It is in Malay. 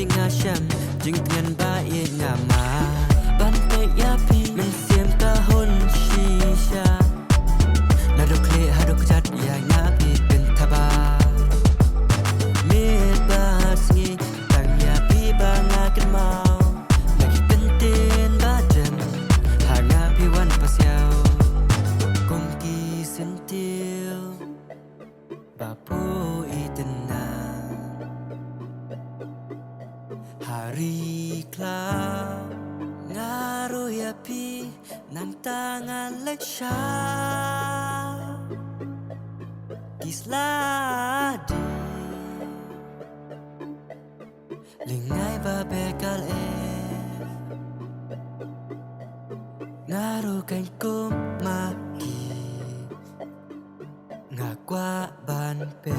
pi nga sham jing ngan ba ye nga ma ban te ya pi men siam ka hon shisha na do kle ha do kjat ya nga pi ben thaba me ba sngi tang ya pi ba nga kan mau na ki ben ten ba jam ha nga pi wan pa siao kong ki sentil ba po itena hari kla ngaro ya pi nang tangan leksha kisladi lingai ba bekal ngaro kan kum maki ngakwa ban pe